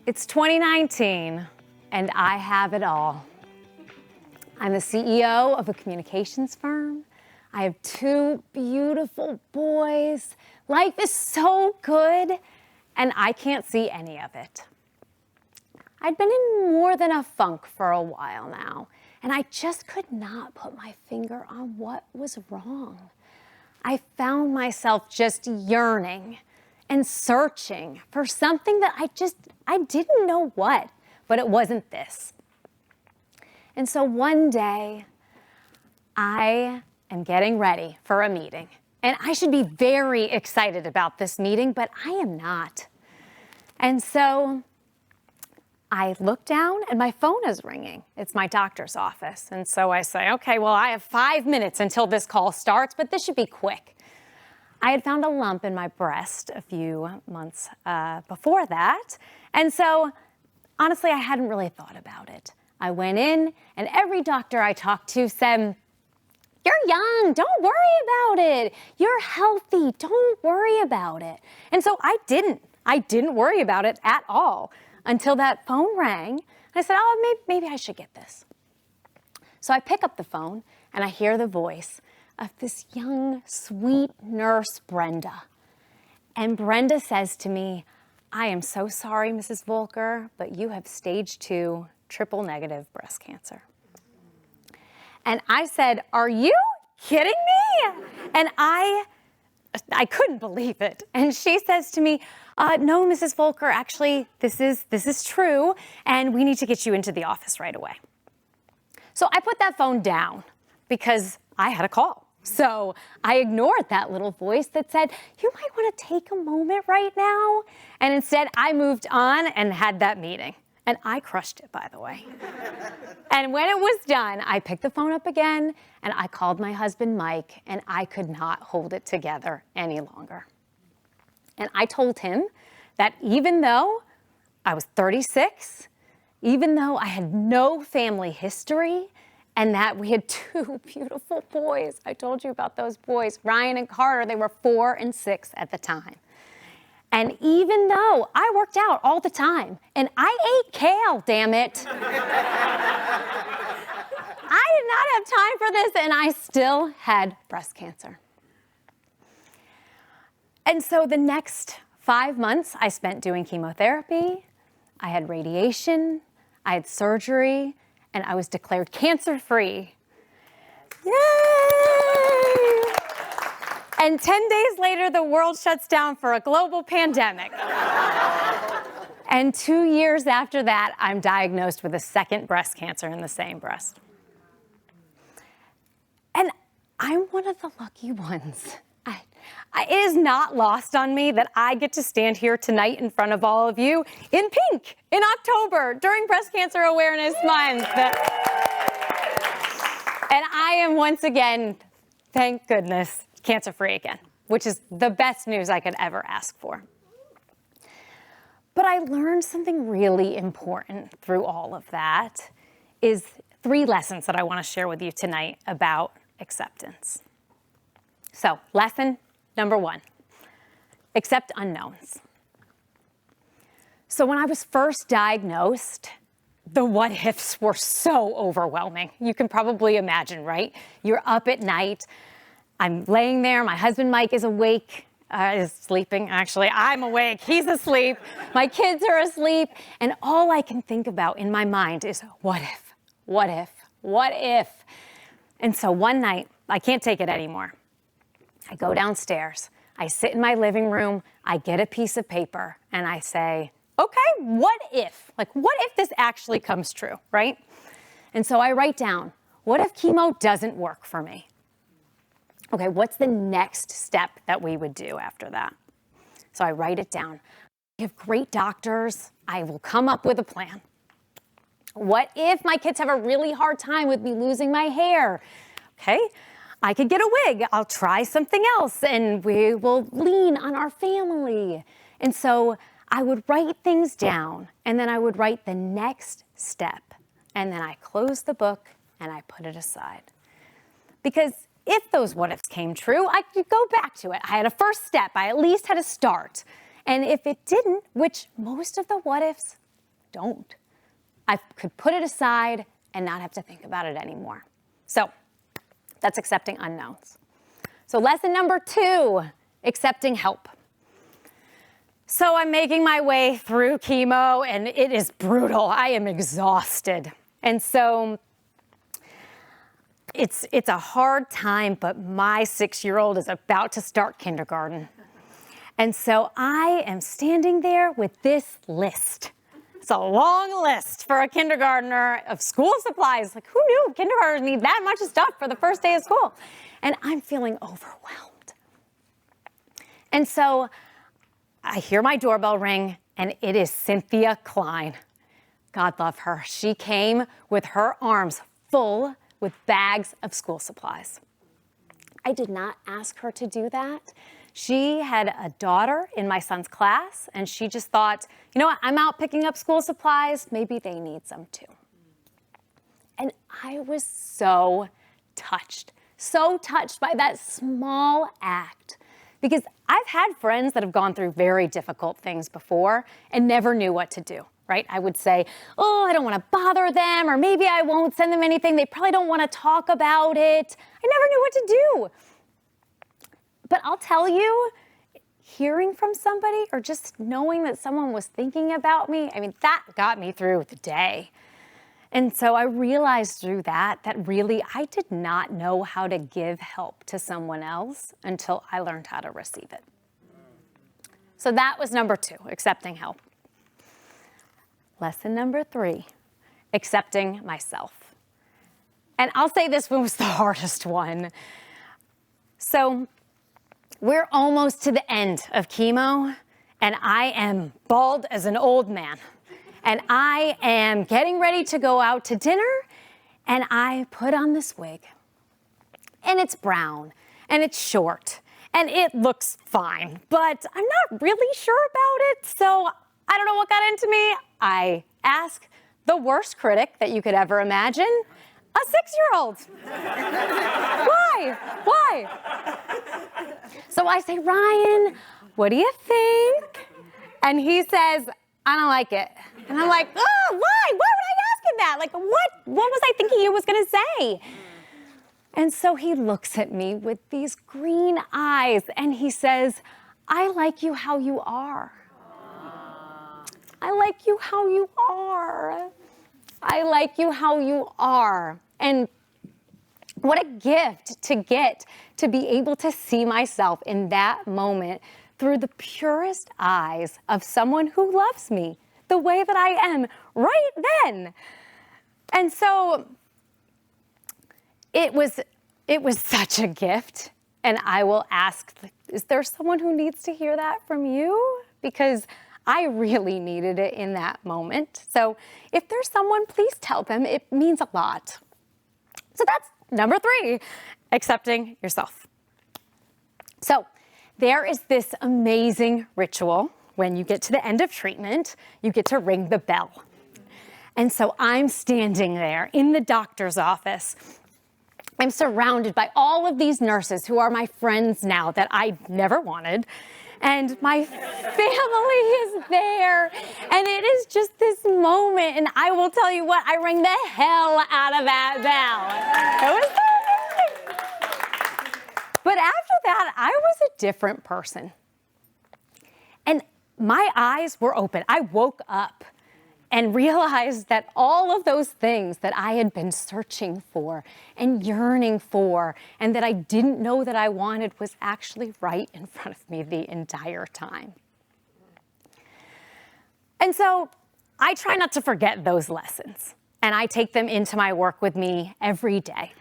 It's 2019, and I have it all. I'm the CEO of a communications firm. I have 2 beautiful boys. Life is so good, and I can't see any of it. I'd been in more than a funk for a while now, and I just could not put my finger on what was wrong. I found myself just yearning and searching for something that I didn't know what, but it wasn't this. And so one day, I am getting ready for a meeting. And I should be very excited about this meeting, but I am not. And so I look down and my phone is ringing. It's my doctor's office. And so I say, okay, well, I have 5 minutes until this call starts, but this should be quick. I had found a lump in my breast a few months before that. And so, honestly, I hadn't really thought about it. I went in, and every doctor I talked to said, "You're young, don't worry about it. You're healthy, don't worry about it." And so I didn't worry about it at all until that phone rang. I said, oh, maybe I should get this. So I pick up the phone, and I hear the voice of this young, sweet nurse, Brenda. And Brenda says to me, "I am so sorry, Mrs. Voelker, but you have stage 2 triple-negative breast cancer." And I said, "Are you kidding me?" And I couldn't believe it. And she says to me, "No, Mrs. Voelker, actually, this is true, and we need to get you into the office right away." So I put that phone down because I had a call. So I ignored that little voice that said, "You might want to take a moment right now." And instead, I moved on and had that meeting. And I crushed it, by the way. And when it was done, I picked the phone up again, and I called my husband, Mike, and I could not hold it together any longer. And I told him that even though I was 36, even though I had no family history, and that we had 2 beautiful boys. I told you about those boys, Ryan and Carter. They were 4 and 6 at the time. And even though I worked out all the time, and I ate kale, damn it. I did not have time for this, and I still had breast cancer. And so the next 5 months I spent doing chemotherapy, I had radiation, I had surgery, and I was declared cancer-free. Yay! And 10 days later, the world shuts down for a global pandemic. And 2 years after that, I'm diagnosed with a second breast cancer in the same breast. And I'm one of the lucky ones. It is not lost on me that I get to stand here tonight in front of all of you in pink in October during Breast Cancer Awareness Month. And I am once again, thank goodness, cancer-free again, which is the best news I could ever ask for. But I learned something really important through all of that is 3 lessons that I want to share with you tonight about acceptance. So, lesson number 1, accept unknowns. So when I was first diagnosed, the what ifs were so overwhelming. You can probably imagine, right? You're up at night. I'm laying there. My husband, Mike, is awake, is sleeping. Actually, I'm awake. He's asleep. My kids are asleep. And all I can think about in my mind is, what if, what if, what if? And so one night, I can't take it anymore. I go downstairs. I sit in my living room. I get a piece of paper and I say, okay, what if? Like, what if this actually comes true, right? And so I write down, what if chemo doesn't work for me? Okay, what's the next step that we would do after that? So I write it down. I have great doctors. I will come up with a plan. What if my kids have a really hard time with me losing my hair? Okay, I could get a wig. I'll try something else and we will lean on our family. And so I would write things down and then I would write the next step. And then I close the book and I put it aside. Because if those what ifs came true, I could go back to it. I had a first step. I at least had a start. And if it didn't, which most of the what ifs don't. I could put it aside and not have to think about it anymore. So that's accepting unknowns. So lesson number 2, accepting help. So I'm making my way through chemo and it is brutal. I am exhausted. And so it's a hard time, but my 6-year-old is about to start kindergarten. And so I am standing there with this list. It's a long list for a kindergartner of school supplies. Like, who knew kindergartners need that much stuff for the first day of school? And I'm feeling overwhelmed. And so I hear my doorbell ring, and it is Cynthia Klein. God love her. She came with her arms full with bags of school supplies. I did not ask her to do that. She had a daughter in my son's class, and she just thought, you know what, I'm out picking up school supplies. Maybe they need some too. And I was so touched by that small act, because I've had friends that have gone through very difficult things before and never knew what to do, right? I would say, oh, I don't want to bother them, or maybe I won't send them anything. They probably don't want to talk about it. I never knew what to do. But I'll tell you, hearing from somebody or just knowing that someone was thinking about me, I mean, that got me through the day. And so I realized through that really I did not know how to give help to someone else until I learned how to receive it. So that was number 2, accepting help. Lesson number 3, accepting myself. And I'll say this one was the hardest one. So we're almost to the end of chemo, and I am bald as an old man. And I am getting ready to go out to dinner, and I put on this wig. And it's brown, and it's short, and it looks fine, but I'm not really sure about it, so I don't know what got into me. I ask the worst critic that you could ever imagine, a 6-year-old. Why? So I say, Ryan, what do you think? And he says, I don't like it. And I'm like, oh, why? Why would I ask him that? Like, what was I thinking he was going to say? And so he looks at me with these green eyes and he says, I like you how you are. I like you how you are. I like you how you are. And what a gift to get to be able to see myself in that moment through the purest eyes of someone who loves me the way that I am right then. And so it was such a gift. And I will ask, is there someone who needs to hear that from you? Because I really needed it in that moment. So if there's someone, please tell them. It means a lot. So that's number 3, accepting yourself. So there is this amazing ritual. When you get to the end of treatment, you get to ring the bell. And so I'm standing there in the doctor's office. I'm surrounded by all of these nurses who are my friends now that I never wanted. And my family is there. And it is just this moment. And I will tell you what, I rang the hell out of that bell. It was so amazing. But after that, I was a different person. And my eyes were open. I woke up and realized that all of those things that I had been searching for and yearning for and that I didn't know that I wanted was actually right in front of me the entire time. And so I try not to forget those lessons, and I take them into my work with me every day.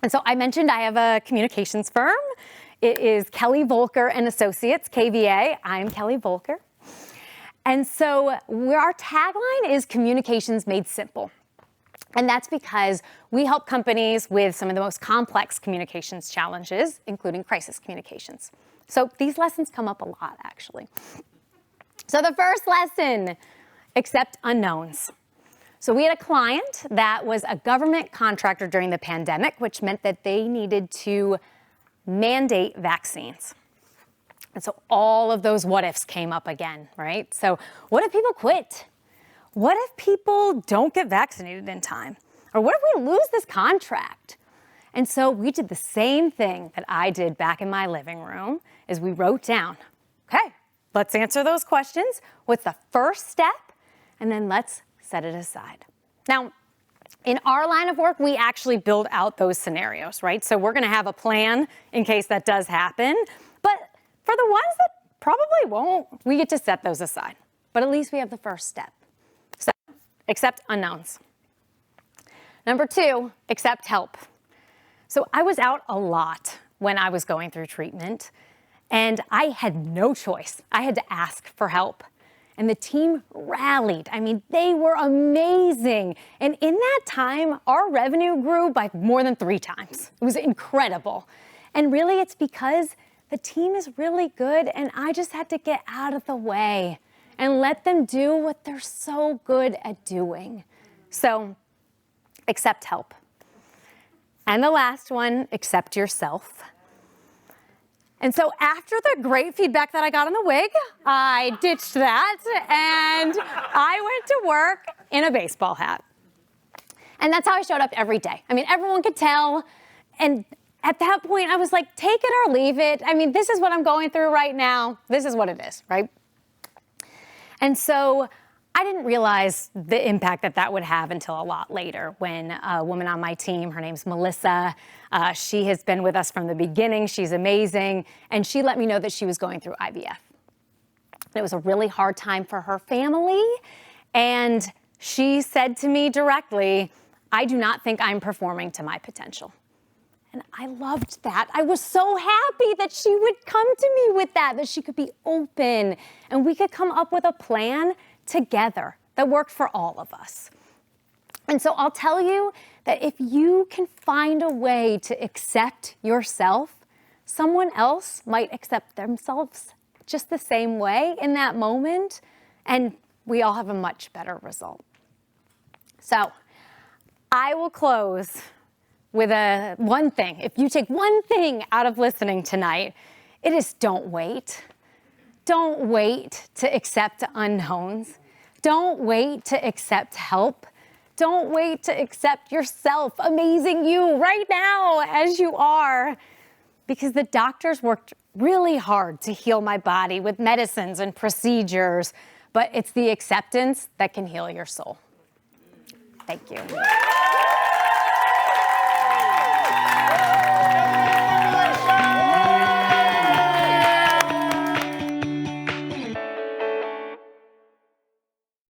And so I mentioned I have a communications firm. It is Kelly Voelker and Associates, KVA. I'm Kelly Voelker. And so our tagline is Communications Made Simple. And that's because we help companies with some of the most complex communications challenges, including crisis communications. So these lessons come up a lot, actually. So the first lesson, accept unknowns. So we had a client that was a government contractor during the pandemic, which meant that they needed to mandate vaccines. And so all of those what ifs came up again, right? So what if people quit? what if people don't get vaccinated in time? Or what if we lose this contract? And so we did the same thing that I did back in my living room, is we wrote down, okay, let's answer those questions. What's the first step? And then let's set it aside. Now, in our line of work, we actually build out those scenarios, right? So we're gonna have a plan in case that does happen. But for the ones that probably won't, we get to set those aside. But at least we have the first step. So accept unknowns. Number 2, accept help. So I was out a lot when I was going through treatment, and I had no choice. I had to ask for help. And the team rallied. I mean, they were amazing. And in that time, our revenue grew by more than 3 times. It was incredible. And really, it's because the team is really good, and I just had to get out of the way and let them do what they're so good at doing. So, accept help. And the last one, accept yourself. And so after the great feedback that I got on the wig, I ditched that and I went to work in a baseball hat. And that's how I showed up every day. I mean, everyone could tell. And at that point, I was like, take it or leave it. I mean, this is what I'm going through right now. This is what it is, right? And so I didn't realize the impact that that would have until a lot later when a woman on my team, her name's Melissa, she has been with us from the beginning. She's amazing. And she let me know that she was going through IVF. It was a really hard time for her family. And she said to me directly, I do not think I'm performing to my potential. And I loved that. I was so happy that she would come to me with that she could be open and we could come up with a plan together that worked for all of us. And so I'll tell you that if you can find a way to accept yourself, someone else might accept themselves just the same way in that moment, and we all have a much better result. So I will close with one thing. If you take one thing out of listening tonight, it is don't wait. Don't wait to accept unknowns. Don't wait to accept help. Don't wait to accept yourself, amazing you right now as you are. Because the doctors worked really hard to heal my body with medicines and procedures, but it's the acceptance that can heal your soul. Thank you.